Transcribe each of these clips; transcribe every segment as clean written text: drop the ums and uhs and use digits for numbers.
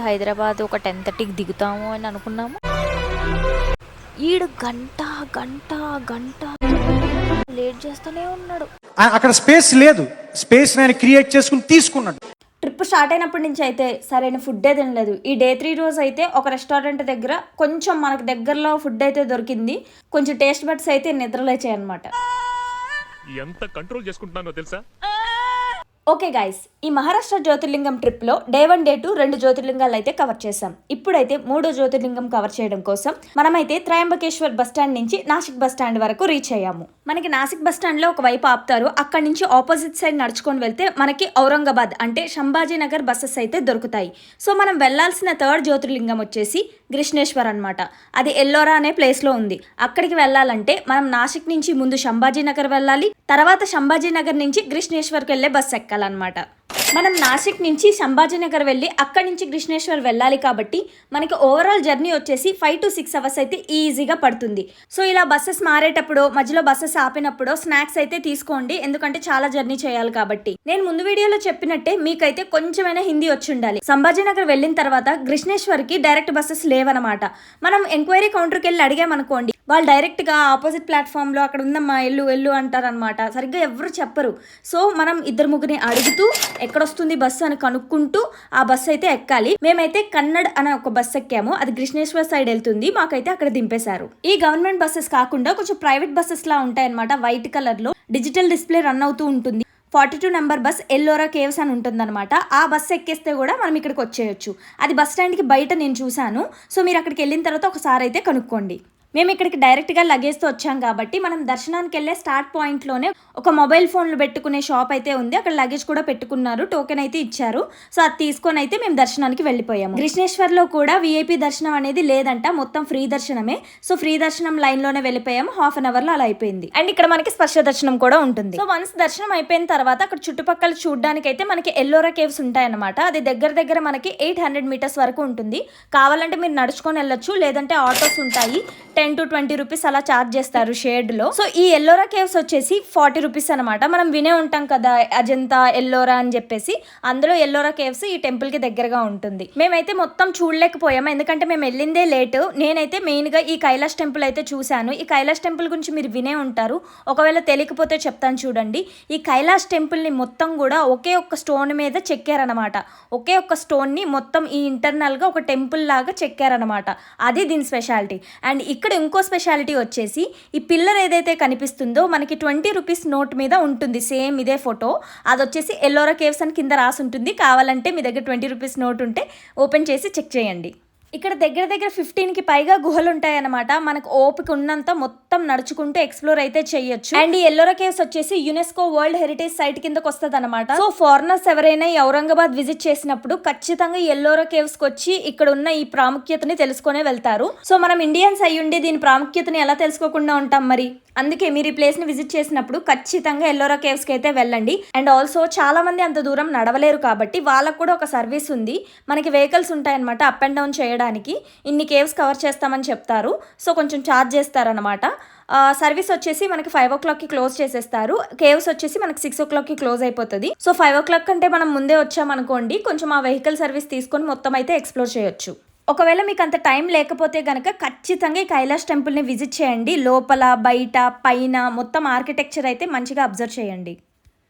హైదరాబాద్ ఒక 10:30కి దిగుతాము అని అనుకున్నాము. ఈడు గంట గంట గంట లేట్ చేస్తూనే ఉన్నాడు. అక్కడ స్పేస్ లేదు, స్పేస్ నేను క్రియేట్ చేసుకుని తీసుకున్నాడు. ట్రిప్ స్టార్ట్ అయినప్పటి నుంచి అయితే సరైన ఫుడ్డే తినలేదు. ఈ డే 3 రోజు అయితే ఒక రెస్టారెంట్ దగ్గర కొంచెం మనకు దగ్గరలో ఫుడ్ అయితే దొరికింది. కొంచెం టేస్ట్ బడ్స్ అయితే నిద్రలేచాయి అనమాట. ఎంత కంట్రోల్ చేసుకుంటున్నానో తెలుసా. ఓకే గైస్, ఈ మహారాష్ట్ర జ్యోతిర్లింగం ట్రిప్లో డే 1 డే 2 2 జ్యోతిర్లింగాలు అయితే కవర్ చేసాం. ఇప్పుడైతే 3వ జ్యోతిర్లింగం కవర్ చేయడం కోసం మనమైతే త్రయంబకేశ్వర్ బస్ స్టాండ్ నుంచి నాసిక్ బస్ స్టాండ్ వరకు రీచ్ అయ్యాము. మనకి నాసిక్ బస్ స్టాండ్ లో ఒక వైపు ఆపుతారు. అక్కడి నుంచి ఆపోజిట్ సైడ్ నడుచుకొని వెళ్తే మనకి ఔరంగాబాద్ అంటే సంభాజీనగర్ బస్సెస్ అయితే దొరుకుతాయి. సో మనం వెళ్లాల్సిన 3rd జ్యోతిర్లింగం వచ్చేసి కృష్ణేశ్వర్ అనమాట. అది ఎల్లోరా అనే ప్లేస్ లో ఉంది. అక్కడికి వెళ్ళాలంటే మనం నాసిక్ నుంచి ముందు సంభాజీనగర్ వెళ్ళాలి, తర్వాత సంభాజీనగర్ నుంచి కృష్ణేశ్వర్కి వెళ్ళే బస్సు ఎక్కాలన్నమాట. మనం నాసిక్ నుంచి సంభాజీనగర్ వెళ్ళి అక్కడి నుంచి కృష్ణేశ్వర్ వెళ్ళాలి కాబట్టి మనకి ఓవరాల్ జర్నీ వచ్చేసి 5 to 6 అవర్స్ అయితే ఈజీగా పడుతుంది. సో ఇలా బస్సెస్ మారేటప్పుడు మధ్యలో బస్సెస్ ఆపినప్పుడు స్నాక్స్ అయితే తీసుకోండి, ఎందుకంటే చాలా జర్నీ చేయాలి కాబట్టి. నేను ముందు వీడియోలో చెప్పినట్టే మీకైతే కొంచెమైనా హిందీ వచ్చి ఉండాలి. సంభాజీనగర్ వెళ్ళిన తర్వాత కృష్ణేశ్వర్కి డైరెక్ట్ బస్సెస్ లేవన్నమాట. మనం ఎంక్వైరీ కౌంటర్కి వెళ్ళి అడిగామనుకోండి, వాళ్ళు డైరెక్ట్గా ఆపోజిట్ ప్లాట్ఫామ్లో అక్కడ ఉందమ్మా ఎల్లు అంటారనమాట. సరిగ్గా ఎవరు చెప్పరు. సో మనం 2-3 అడుగుతూ ఎక్కడొస్తుంది బస్సు అని కనుక్కుంటూ ఆ బస్సు అయితే ఎక్కాలి. మేమైతే కన్నడ్ అనే ఒక బస్సు ఎక్కాము. అది కృష్ణేశ్వర్ సైడ్ వెళ్తుంది. మాకైతే అక్కడ దింపేశారు. ఈ గవర్నమెంట్ బస్సెస్ కాకుండా కొంచెం ప్రైవేట్ బస్సెస్ లా ఉంటాయన్నమాట. వైట్ కలర్ లో డిజిటల్ డిస్ప్లే రన్ అవుతూ ఉంటుంది. 42 నెంబర్ బస్ ఎల్లోరా కేవ్స్ అని ఉంటుందన్నమాట. ఆ బస్సు ఎక్కేస్తే కూడా మనం ఇక్కడికి వచ్చేయచ్చు. అది బస్ స్టాండ్కి బయట నేను చూశాను. సో మీరు అక్కడికి వెళ్ళిన తర్వాత ఒకసారి అయితే కనుక్కోండి. మేము ఇక్కడికి డైరెక్ట్గా లగేజ్తో వచ్చాం కాబట్టి మనం దర్శనానికి వెళ్ళే స్టార్ట్ పాయింట్లోనే ఒక మొబైల్ ఫోన్లు పెట్టుకునే షాప్ అయితే ఉంది. అక్కడ లగేజ్ కూడా పెట్టుకున్నారు, టోకెన్ అయితే ఇచ్చారు. సో అది తీసుకొని అయితే మేము దర్శనానికి వెళ్ళిపోయాము. కృష్ణేశ్వర్లో కూడా విఐపి దర్శనం అనేది లేదంట, మొత్తం ఫ్రీ దర్శనమే. సో ఫ్రీ దర్శనం లైన్లోనే వెళ్ళిపోయాము. హాఫ్ అన్ అవర్లో అలా అయిపోయింది. అండ్ ఇక్కడ మనకి స్పర్శ దర్శనం కూడా ఉంటుంది. సో వన్స్ దర్శనం అయిపోయిన తర్వాత అక్కడ చుట్టుపక్కల చూడడానికి అయితే మనకి ఎల్లోరా కేవ్స్ ఉంటాయన్నమాట. అది దగ్గర మనకి 800 మీటర్స్ వరకు ఉంటుంది. కావాలంటే మీరు నడుచుకొని వెళ్ళొచ్చు, లేదంటే ఆటోస్ ఉంటాయి. 10 to 20 రూపీస్ అలా చార్జ్ చేస్తారు షేడ్ లో. సో ఈ ఎల్లోరా కేవ్స్ వచ్చేసి 40 రూపీస్ అనమాట. మనం వినే ఉంటాం కదా అజంతా ఎల్లోరా అని చెప్పేసి, అందులో ఎల్లోరా కేవ్స్ ఈ టెంపుల్ కి దగ్గరగా ఉంటుంది. మేమైతే మొత్తం చూడలేకపోయాము, ఎందుకంటే మేము వెళ్ళిందే లేట్. నేనైతే మెయిన్ గా ఈ కైలాష్ టెంపుల్ అయితే చూశాను. ఈ కైలాష్ టెంపుల్ గురించి మీరు వినే ఉంటారు, ఒకవేళ తెలియకపోతే చెప్తాను చూడండి. ఈ కైలాష్ టెంపుల్ ని మొత్తం కూడా ఒకే ఒక్క స్టోన్ మీద చెక్కారనమాట. ఒకే ఒక్క స్టోన్ ని మొత్తం ఈ ఇంటర్నల్ గా ఒక టెంపుల్ లాగా చెక్కారనమాట. అది దీని స్పెషాలిటీ. అండ్ ఇక్కడ ఇంకో స్పెషాలిటీ వచ్చేసి ఈ పిల్లర్ ఏదైతే కనిపిస్తుందో మనకి 20 రూపీస్ నోట్ మీద ఉంటుంది. సేమ్ ఇదే ఫోటో, అది వచ్చేసి ఎల్లోరా కేవ్స్ అని కింద రాసి ఉంటుంది. కావాలంటే మీ దగ్గర 20 రూపీస్ నోట్ ఉంటే ఓపెన్ చేసి చెక్ చేయండి. ఇక్కడ దగ్గర 15కి పైగా గుహలు ఉంటాయన్నమాట. మనకు ఓపిక ఉన్నంత మొత్తం నడుచుకుంటూ ఎక్స్ప్లోర్ అయితే చేయొచ్చు. అండ్ ఈ ఎల్లోరా కేవ్స్ వచ్చేసి యునెస్కో వరల్డ్ హెరిటేజ్ సైట్ కిందకి వస్తుంది అనమాట. సో ఫారినర్స్ ఎవరైనా ఈ ఔరంగాబాద్ విజిట్ చేసినప్పుడు ఖచ్చితంగా ఎల్లోరా కేవ్స్ కి వచ్చి ఇక్కడ ఉన్న ఈ ప్రాముఖ్యతని తెలుసుకునే వెళ్తారు. సో మనం ఇండియన్స్ అయ్యుండి దీని ప్రాముఖ్యతని ఎలా తెలుసుకోకుండా ఉంటాం మరి. అందుకే మీరు ఈ ప్లేస్ ని విజిట్ చేసినప్పుడు ఖచ్చితంగా ఎల్లోరా కేవ్స్ కి అయితే వెళ్ళండి. అండ్ ఆల్సో చాలా మంది అంత దూరం నడవలేరు కాబట్టి వాళ్ళకు కూడా ఒక సర్వీస్ ఉంది. మనకి వెహికల్స్ ఉంటాయన్నమాట అప్ అండ్ డౌన్ చేయడానికి. ఇన్ని కేవ్స్ కవర్ చేస్తామని చెప్తారు. సో కొంచెం ఛార్జ్ చేస్తారనమాట. సర్వీస్ వచ్చేసి మనకి 5 o'clockకి క్లోజ్ చేసేస్తారు. కేవ్స్ వచ్చేసి మనకి 6 o'clockకి క్లోజ్ అయిపోతుంది. సో 5 o'clock కంటే మనం ముందే వచ్చామనుకోండి, కొంచెం ఆ వెహికల్ సర్వీస్ తీసుకొని మొత్తం అయితే ఎక్స్ప్లోర్ చేయొచ్చు. ఒకవేళ మీకు అంత టైం లేకపోతే కనుక ఖచ్చితంగా ఈ కైలాష్ టెంపుల్ని విజిట్ చేయండి. లోపల బయట పైన మొత్తం ఆర్కిటెక్చర్ అయితే మంచిగా అబ్జర్వ్ చేయండి.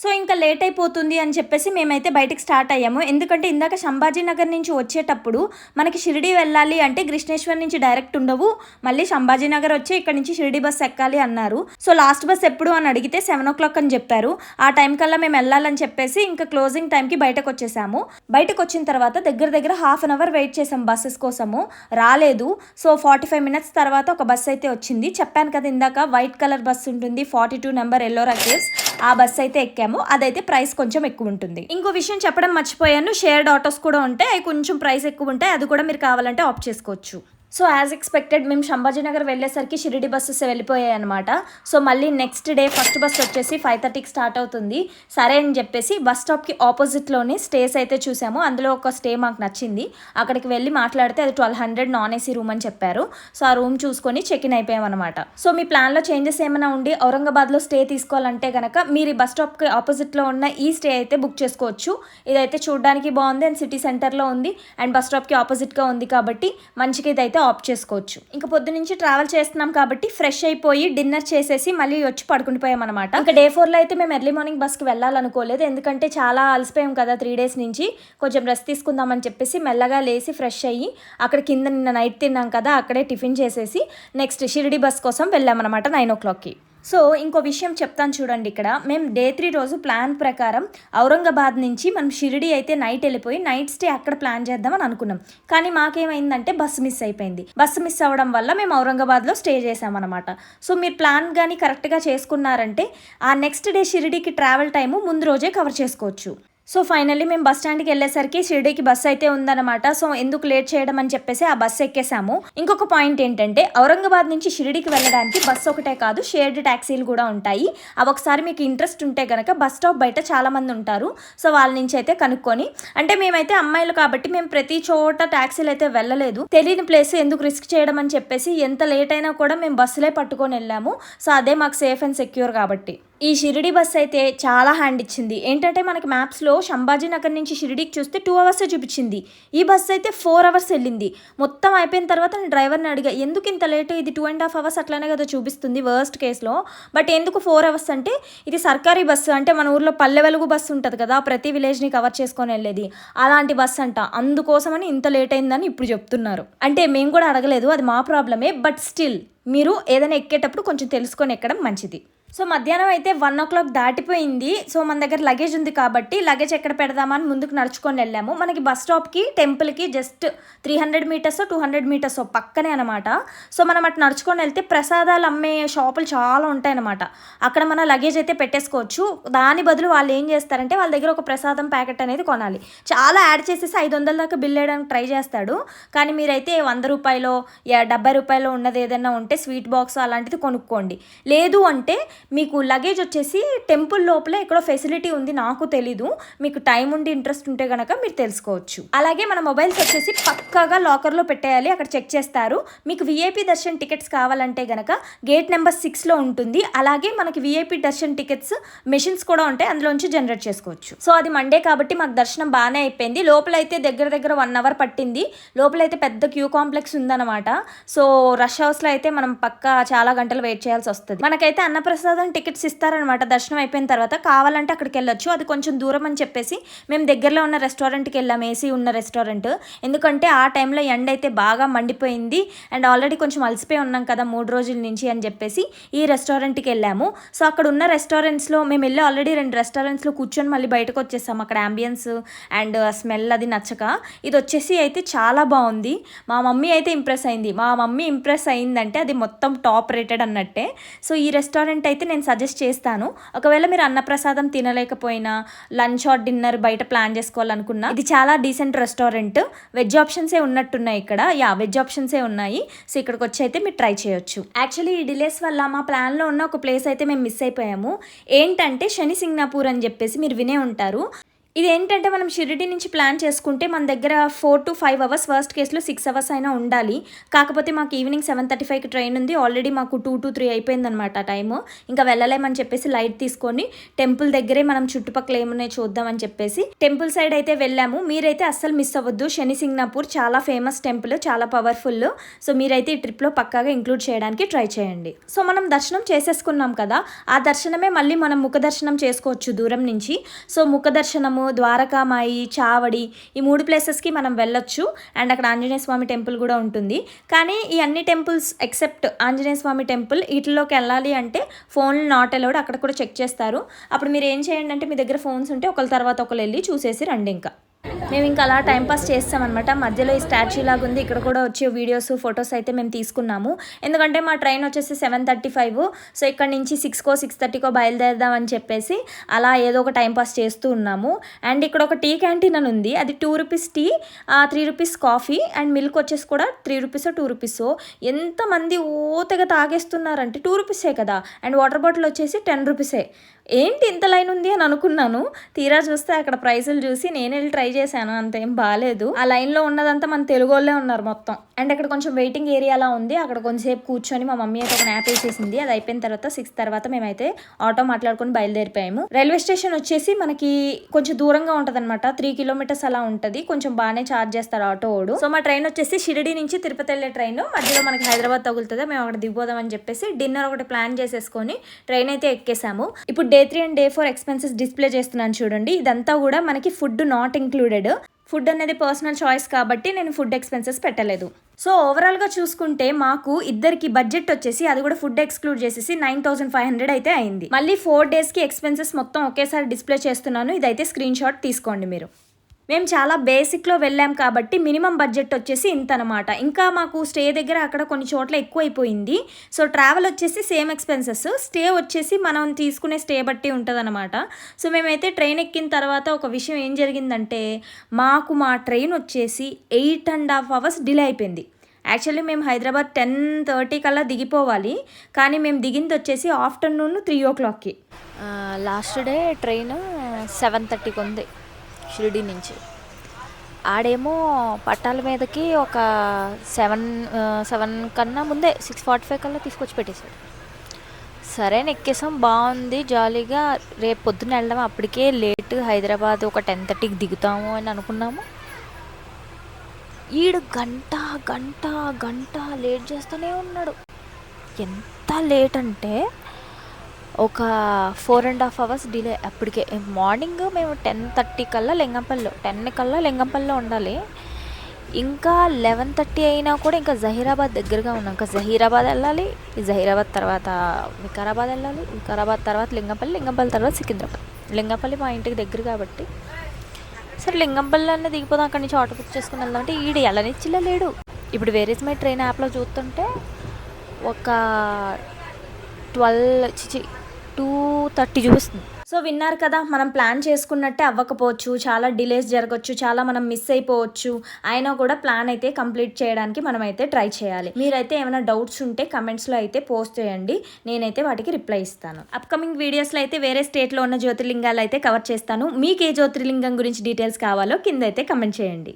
సో ఇంకా లేట్ అయిపోతుంది అని చెప్పేసి మేమైతే బయటికి స్టార్ట్ అయ్యాము. ఎందుకంటే ఇందాక సంభాజీనగర్ నుంచి వచ్చేటప్పుడు మనకి షిరిడి వెళ్ళాలి అంటే కృష్ణేశ్వర్ నుంచి డైరెక్ట్ ఉండవు, మళ్ళీ సంభాజీనగర్ వచ్చి ఇక్కడ నుంచి షిరిడి బస్ ఎక్కాలి అన్నారు. సో లాస్ట్ బస్ ఎప్పుడు అని అడిగితే 7 o'clock అని చెప్పారు. ఆ టైం కల్లా మేము వెళ్ళాలని చెప్పేసి ఇంకా క్లోజింగ్ టైంకి బయటకు వచ్చేసాము. బయటకు వచ్చిన తర్వాత దగ్గర హాఫ్ అన్ అవర్ వెయిట్ చేసాం బస్సెస్ కోసము, రాలేదు. సో 45 minutes తర్వాత ఒక బస్ అయితే వచ్చింది. చెప్పాను కదా ఇందాక వైట్ కలర్ బస్ ఉంటుంది, 42 నెంబర్ ఎల్లోరా కేవ్స్. ఆ బస్ అయితే ఎక్కాము. అదైతే ప్రైస్ కొంచెం ఎక్కువ ఉంటుంది. ఇంకో విషయం చెప్పడం మర్చిపోయాను, షేర్డ్ ఆటోస్ కూడా ఉంటాయి. అవి కొంచెం ప్రైస్ ఎక్కువ ఉంటాయి. అది కూడా మీరు కావాలంటే ఆప్ట్ చేసుకోవచ్చు. సో యాజ్ ఎక్స్పెక్టెడ్ మేము సంభాజీనగర్ వెళ్ళేసరికి షిరిడి బస్సెస్ వెళ్ళిపోయాయి అనమాట. సో మళ్ళీ నెక్స్ట్ డే ఫస్ట్ బస్ వచ్చేసి 5:30కి స్టార్ట్ అవుతుంది. సరే అని చెప్పేసి బస్ స్టాప్కి ఆపోజిట్లోనే స్టేస్ అయితే చూసాము. అందులో ఒక స్టే మాకు నచ్చింది. అక్కడికి వెళ్ళి మాట్లాడితే అది 1200 నాన్ ఏసీ రూమ్ అని చెప్పారు. సో ఆ రూమ్ చూసుకొని చెక్ ఇన్ అయిపోయాం అనమాట. సో మీ ప్లాన్లో చేంజెస్ ఏమైనా ఉండి ఔరంగాబాద్లో స్టే తీసుకోవాలంటే కనుక మీరు ఈ బస్ స్టాప్కి ఆపోజిట్లో ఉన్న ఈ స్టే అయితే బుక్ చేసుకోవచ్చు. ఇదైతే చూడడానికి బాగుంది అండ్ సిటీ సెంటర్లో ఉంది అండ్ బస్ స్టాప్కి ఆపోజిట్గా ఉంది కాబట్టి మంచిగా ఇదైతే ఆప్ట్ చేసుకోవచ్చు. ఇంకా పొద్దు నుంచి ట్రావెల్ చేస్తున్నాం కాబట్టి ఫ్రెష్ అయిపోయి డిన్నర్ చేసేసి మళ్ళీ వచ్చి పడుకుండిపోయాం అనమాట. ఇంకా డే 4లో అయితే మేము ఎర్లీ మార్నింగ్ బస్కి వెళ్ళాలనుకోలేదు. ఎందుకంటే చాలా అలసిపోయాం కదా 3 days నుంచి. కొంచెం రెస్ట్ తీసుకుందామని చెప్పేసి మెల్లగా లేసి ఫ్రెష్ అయ్యి అక్కడ కింద నిన్న నైట్ తిన్నాం కదా అక్కడే టిఫిన్ చేసేసి నెక్స్ట్ షిరిడి బస్ కోసం వెళ్ళామన్నమాట 9 o'clockకి. సో ఇంకో విషయం చెప్తాను చూడండి. ఇక్కడ మేము డే 3 రోజు ప్లాన్ ప్రకారం ఔరంగాబాద్ నుంచి మనం షిరిడి అయితే నైట్ వెళ్ళిపోయి నైట్ స్టే అక్కడ ప్లాన్ చేద్దామని అనుకున్నాం. కానీ మాకేమైందంటే బస్సు మిస్ అయిపోయింది. బస్సు మిస్ అవ్వడం వల్ల మేము ఔరంగాబాద్లో స్టే చేసామన్నమాట. సో మీరు ప్లాన్ కానీ కరెక్ట్గా చేసుకున్నారంటే ఆ నెక్స్ట్ డే షిరిడికి ట్రావెల్ టైము ముందు రోజే కవర్ చేసుకోవచ్చు. సో ఫైనల్లీ మేము బస్ స్టాండ్కి వెళ్ళేసరికి షిరిడీకి బస్సు అయితే ఉందన్నమాట. సో ఎందుకు లేట్ చేయడం అని చెప్పేసి ఆ బస్సు ఎక్కేసాము. ఇంకొక పాయింట్ ఏంటంటే ఔరంగాబాద్ నుంచి షిరిడీకి వెళ్ళడానికి బస్సు ఒకటే కాదు షేర్డ్ ట్యాక్సీలు కూడా ఉంటాయి. అవి ఒకసారి మీకు ఇంట్రెస్ట్ ఉంటే కనుక బస్ స్టాప్ బయట చాలా మంది ఉంటారు. సో వాళ్ళ నుంచి అయితే కనుక్కొని, అంటే మేమైతే అమ్మాయిలు కాబట్టి మేము ప్రతి చోట ట్యాక్సీలు అయితే వెళ్ళలేదు. తెలియని ప్లేస్ ఎందుకు రిస్క్ చేయడం అని చెప్పేసి ఎంత లేట్ అయినా కూడా మేము బస్సులే పట్టుకొని వెళ్ళాము. సో అదే మాకు సేఫ్ అండ్ సెక్యూర్ కాబట్టి. ఈ షిరిడి బస్ అయితే చాలా హ్యాండ్ ఇచ్చింది. ఏంటంటే మనకి మ్యాప్స్లో సంభాజీనగర్ నుంచి షిరిడీకి చూస్తే 2 hours చూపించింది. ఈ బస్ అయితే 4 hours వెళ్ళింది. మొత్తం అయిపోయిన తర్వాత నేను డ్రైవర్ని అడిగా ఎందుకు ఇంత లేట్, ఇది 2.5 hours అట్లానే కదా చూపిస్తుంది వర్స్ట్ కేసులో, బట్ ఎందుకు 4 hours అంటే ఇది సర్కారీ బస్సు, అంటే మన ఊర్లో పల్లె వెలుగు బస్సు ఉంటుంది కదా ప్రతి విలేజ్ని కవర్ చేసుకొని వెళ్ళేది, అలాంటి బస్సు అంట. అందుకోసమని ఇంత లేట్ అయిందని ఇప్పుడు చెప్తున్నారు. అంటే మేము కూడా అడగలేదు, అది మా ప్రాబ్లమే. బట్ స్టిల్ మీరు ఏదైనా ఎక్కేటప్పుడు కొంచెం తెలుసుకొని ఎక్కడం మంచిది. సో మధ్యాహ్నం అయితే 1 o'clock దాటిపోయింది. సో మన దగ్గర లగేజ్ ఉంది కాబట్టి లగేజ్ ఎక్కడ పెడదామని ముందుకు నడుచుకొని వెళ్ళాము. మనకి బస్ స్టాప్కి టెంపుల్కి జస్ట్ 300 meters 200 meters పక్కనే అనమాట. సో మనం అటు నడుచుకొని వెళ్తే ప్రసాదాలు అమ్మే షాపులు చాలా ఉంటాయన్నమాట. అక్కడ మన లగేజ్ అయితే పెట్టేసుకోవచ్చు. దాని బదులు వాళ్ళు ఏం చేస్తారంటే వాళ్ళ దగ్గర ఒక ప్రసాదం ప్యాకెట్ అనేది కొనాలి. చాలా యాడ్ చేసేసి 500 దాకా బిల్ వేయడానికి ట్రై చేస్తాడు. కానీ మీరైతే 100 రూపాయలు 70 రూపాయలు ఉన్నది ఏదైనా ఉంటే స్వీట్ బాక్స్ అలాంటిది కొనుక్కోండి. లేదు అంటే మీకు లగేజ్ వచ్చేసి టెంపుల్ లోపల ఎక్కడో ఫెసిలిటీ ఉంది, నాకు తెలీదు. మీకు టైం ఉండి ఇంట్రెస్ట్ ఉంటే కనుక మీరు తెలుసుకోవచ్చు. అలాగే మన మొబైల్స్ వచ్చేసి పక్కాగా లాకర్లో పెట్టేయాలి, అక్కడ చెక్ చేస్తారు. మీకు విఐపి దర్శన్ టికెట్స్ కావాలంటే కనుక గేట్ నెంబర్ 6లో ఉంటుంది. అలాగే మనకి విఐపి దర్శన్ టికెట్స్ మెషిన్స్ కూడా ఉంటాయి, అందులోంచి జనరేట్ చేసుకోవచ్చు. సో అది మండే కాబట్టి మాకు దర్శనం బాగానే అయిపోయింది. లోపలైతే దగ్గర 1 hour పట్టింది. లోపలైతే పెద్ద క్యూ కాంప్లెక్స్ ఉందన్నమాట. సో రష్ హౌస్లో అయితే మనం పక్కా చాలా గంటలు వెయిట్ చేయాల్సి వస్తుంది. మనకైతే అన్నప్రసాదం టికెట్స్ ఇస్తారనమాట దర్శనం అయిపోయిన తర్వాత. కావాలంటే అక్కడికి వెళ్ళొచ్చు, అది కొంచెం దూరం అని చెప్పేసి మేము దగ్గరలో ఉన్న రెస్టారెంట్కి వెళ్ళాము, ఏసీ ఉన్న రెస్టారెంట్. ఎందుకంటే ఆ టైంలో ఎండ అయితే బాగా మండిపోయింది అండ్ ఆల్రెడీ కొంచెం అలసిపోయి ఉన్నాం కదా 3 రోజుల నుంచి అని చెప్పేసి ఈ రెస్టారెంట్కి వెళ్ళాము. సో అక్కడ ఉన్న రెస్టారెంట్స్లో మేము వెళ్ళి ఆల్రెడీ 2 రెస్టారెంట్స్లో కూర్చొని మళ్ళీ బయటకు వచ్చేసాము. అక్కడ అంబియన్స్ అండ్ స్మెల్ అది నచ్చక. ఇది వచ్చేసి అయితే చాలా బాగుంది. మా మమ్మీ అయితే ఇంప్రెస్ అయింది. మా మమ్మీ ఇంప్రెస్ అయిందంటే అది మొత్తం టాప్ రేటెడ్ అన్నట్టే. సో ఈ రెస్టారెంట్ అయితే నేను సజెస్ట్ చేస్తాను. ఒకవేళ మీరు అన్నప్రసాదం తినలేకపోయినా లంచ్ ఆర్ డిన్నర్ బయట ప్లాన్ చేసుకోవాలనుకున్నా ఇది చాలా డీసెంట్ రెస్టారెంట్. వెజ్ ఆప్షన్సే ఉన్నట్టున్నాయి ఇక్కడ. వెజ్ ఆప్షన్సే ఉన్నాయి. సో ఇక్కడికి వచ్చి అయితే మీరు ట్రై చేయొచ్చు. యాక్చువల్లీ ఈ డిలేస్ వల్ల మా ప్లాన్లో ఉన్న ఒక ప్లేస్ అయితే మేము మిస్ అయిపోయాము. ఏంటంటే శని సింగనాపూర్ అని చెప్పేసి మీరు వినే ఉంటారు. ఇది ఏంటంటే మనం షిరిడి నుంచి ప్లాన్ చేసుకుంటే మన దగ్గర 4 to 5 hours, వర్స్ట్ కేసులో 6 hours అయినా ఉండాలి. కాకపోతే మాకు ఈవినింగ్ 7:35కి ట్రైన్ ఉంది. ఆల్రెడీ మాకు 2 to 3 అయిపోయిందనమాట టైము. ఇంకా వెళ్ళలేమని చెప్పేసి లైట్ తీసుకొని టెంపుల్ దగ్గరే మనం చుట్టుపక్కల ఏమున్నాయి చూద్దామని చెప్పేసి టెంపుల్ సైడ్ అయితే వెళ్ళాము. మీరైతే అస్సలు మిస్ అవ్వద్దు. శని సింగనాపూర్ చాలా ఫేమస్ టెంపుల్, చాలా పవర్ఫుల్. సో మీరైతే ఈ ట్రిప్లో పక్కాగా ఇంక్లూడ్ చేయడానికి ట్రై చేయండి. సో మనం దర్శనం చేసేసుకున్నాం కదా, ఆ దర్శనమే మళ్ళీ మనం ముఖ దర్శనం చేసుకోవచ్చు దూరం నుంచి. సో ముఖ దర్శనము, ద్వారకామాయి, చావడి, ఈ 3 ప్లేసెస్కి మనం వెళ్ళొచ్చు. అండ్ అక్కడ ఆంజనేయ స్వామి టెంపుల్ కూడా ఉంటుంది. కానీ ఈ అన్ని టెంపుల్స్ ఎక్సెప్ట్ ఆంజనేయ స్వామి టెంపుల్ వీటిలోకి వెళ్ళాలి అంటే ఫోన్లు నాట్ అలౌడ్, అక్కడ కూడా చెక్ చేస్తారు. అప్పుడు మీరు ఏం చేయండి అంటే మీ దగ్గర ఫోన్స్ ఉంటే ఒకరి తర్వాత ఒకరు వెళ్ళి చూసేసి రండి. ఇంకా మేము ఇంకా అలా టైంపాస్ చేస్తామన్నమాట. మధ్యలో ఈ స్టాచ్యూ లాగా ఉంది, ఇక్కడ కూడా వచ్చే వీడియోస్ ఫొటోస్ అయితే మేము తీసుకున్నాము. ఎందుకంటే మా ట్రైన్ వచ్చేసి 7:35, సో ఇక్కడ నుంచి 6కో 6:30కో బయలుదేరదాం అని చెప్పేసి అలా ఏదో ఒక టైంపాస్ చేస్తూ ఉన్నాము. అండ్ ఇక్కడ ఒక టీ క్యాంటీన్ అని ఉంది, అది 2 rupees tea, 3 rupees coffee, and milk వచ్చేసి కూడా 3 రూపీస్ 2 రూపీస్. ఎంతమంది ఓతగా తాగేస్తున్నారంటే 2 రూపీసే కదా, అండ్ వాటర్ బాటిల్ వచ్చేసి 10 రూపీసే. ఏంటి ఇంత లైన్ ఉంది అని అనుకున్నాను. తీరా చూస్తే అక్కడ ప్రైసులు చూసి నేను వెళ్ళి ట్రై చేశాను, అంతేం బాగాలేదు. ఆ లైన్లో ఉన్నదంతా మన తెలుగు వాళ్ళే ఉన్నారు మొత్తం. అండ్ అక్కడ కొంచెం వెయిటింగ్ ఏరియా అలా ఉంది, అక్కడ కొంచెంసేపు కూర్చొని మా మమ్మీ అయితే ఒక న్యాప్ వేసేసింది. అది అయిపోయిన తర్వాత 6 తర్వాత మేమైతే ఆటో మాట్లాడుకుని బయలుదేరిపోయాము. రైల్వే స్టేషన్ వచ్చేసి మనకి కొంచెం దూరంగా ఉంటుంది అనమాట, 3 కిలోమీటర్స్ అలా ఉంటుంది. కొంచెం బాగానే ఛార్జ్ చేస్తారు ఆటో వాడు. సో మా ట్రైన్ వచ్చేసి షిరిడి నుంచి తిరుపతి వెళ్ళే ట్రైన్, మధ్యలో మనకి హైదరాబాద్ తగులుతుంది. మేము అక్కడ దిగిపోదాం అని చెప్పేసి డిన్నర్ ఒకటి ప్లాన్ చేసేసుకొని ట్రైన్ అయితే ఎక్కేసాము. ఇప్పుడు Day 3 and Day 4 expenses display చేస్తున్నాను చూడండి. ఇదంతా కూడా మనకి ఫుడ్ నాట్ ఇంక్లూడెడ్. ఫుడ్ అనేది పర్సనల్ చాయిస్ కాబట్టి నేను ఫుడ్ ఎక్స్పెన్సెస్ పెట్టలేదు. సో ఓవరాల్గా చూసుకుంటే మాకు ఇద్దరికి బడ్జెట్ వచ్చేసి, అది కూడా ఫుడ్ ఎక్స్క్లూడ్ చేసేసి 9,500 అయితే అయింది. మళ్ళీ 4 డేస్కి ఎక్స్పెన్సెస్ మొత్తం ఒకేసారి డిస్ప్లే చేస్తున్నాను. ఇదైతే స్క్రీన్ షాట్ తీసుకోండి మీరు. మేము చాలా బేసిక్లో వెళ్ళాం కాబట్టి మినిమం బడ్జెట్ వచ్చేసి ఇంత అనమాట. ఇంకా మాకు స్టే దగ్గర అక్కడ కొన్ని చోట్ల ఎక్కువ అయిపోయింది. సో ట్రావెల్ వచ్చేసి సేమ్ ఎక్స్పెన్సెస్, స్టే వచ్చేసి మనం తీసుకునే స్టే బట్టి ఉంటుంది అనమాట. సో మేమైతే ట్రైన్ ఎక్కిన తర్వాత ఒక విషయం ఏం జరిగిందంటే, మాకు మా ట్రైన్ వచ్చేసి 8.5 hours డిలే అయిపోయింది. యాక్చువల్లీ మేము హైదరాబాద్ 10:30 కల్లా దిగిపోవాలి, కానీ మేము దిగింది వచ్చేసి ఆఫ్టర్నూన్ 3 o'clockకి. లాస్ట్ డే ట్రైన్ 7:30కి ఉంది షిరిడి నుంచి. ఆడేమో పట్టాల మీదకి ఒక 7 కన్నా ముందే 6:45 కల్లా తీసుకొచ్చి పెట్టేశాడు. సరే ఎక్కేసాం, బాగుంది జాలీగా. రేపు పొద్దున్న వెళ్దాం, అప్పటికే లేట్, హైదరాబాద్ ఒక 10:30కి దిగుతాము అని అనుకున్నాము. ఈడు గంట గంట గంట లేట్ చేస్తూనే ఉన్నాడు. ఎంత లేట్ అంటే ఒక 4.5 hours డిలే. అప్పటికే మార్నింగ్ మేము 10:30 కల్లా లింగంపల్లిలో, 10 కల్లా లింగంపల్లిలో ఉండాలి. ఇంకా 11:30 అయినా కూడా ఇంకా జహీరాబాద్ దగ్గరగా ఉన్నాం. ఇంకా జహీరాబాద్ వెళ్ళాలి, జహీరాబాద్ తర్వాత వికారాబాద్ వెళ్ళాలి, వికారాబాద్ తర్వాత లింగంపల్లి, లింగంపల్లి తర్వాత సికింద్రాబాద్. లింగంపల్లి మా ఇంటికి దగ్గర కాబట్టి సరే లింగంపల్లి అన్నీ దిగిపోదాం, అక్కడి నుంచి ఆటో బుక్ చేసుకుని వెళ్దాం అంటే ఈడు ఎల్లనిచ్చిలా లేడు. ఇప్పుడు వేర్ ఇస్ మై ట్రైన్ యాప్లో చూస్తుంటే ఒక 2:30 చూపిస్తుంది. సో విన్నారు కదా, మనం ప్లాన్ చేసుకున్నట్టే అవ్వకపోవచ్చు, చాలా డిలేస్ జరగచ్చు, చాలా మనం మిస్ అయిపోవచ్చు. అయినా కూడా ప్లాన్ అయితే కంప్లీట్ చేయడానికి మనం అయితే ట్రై చేయాలి. మీరైతే ఏమైనా డౌట్స్ ఉంటే కమెంట్స్లో అయితే పోస్ట్ చేయండి, నేనైతే వాటికి రిప్లై ఇస్తాను. అప్కమింగ్ వీడియోస్లో అయితే వేరే స్టేట్లో ఉన్న జ్యోతిర్లింగాలు అయితే కవర్ చేస్తాను. మీకు ఏ జ్యోతిర్లింగం గురించి డీటెయిల్స్ కావాలో కింద అయితే కమెంట్ చేయండి.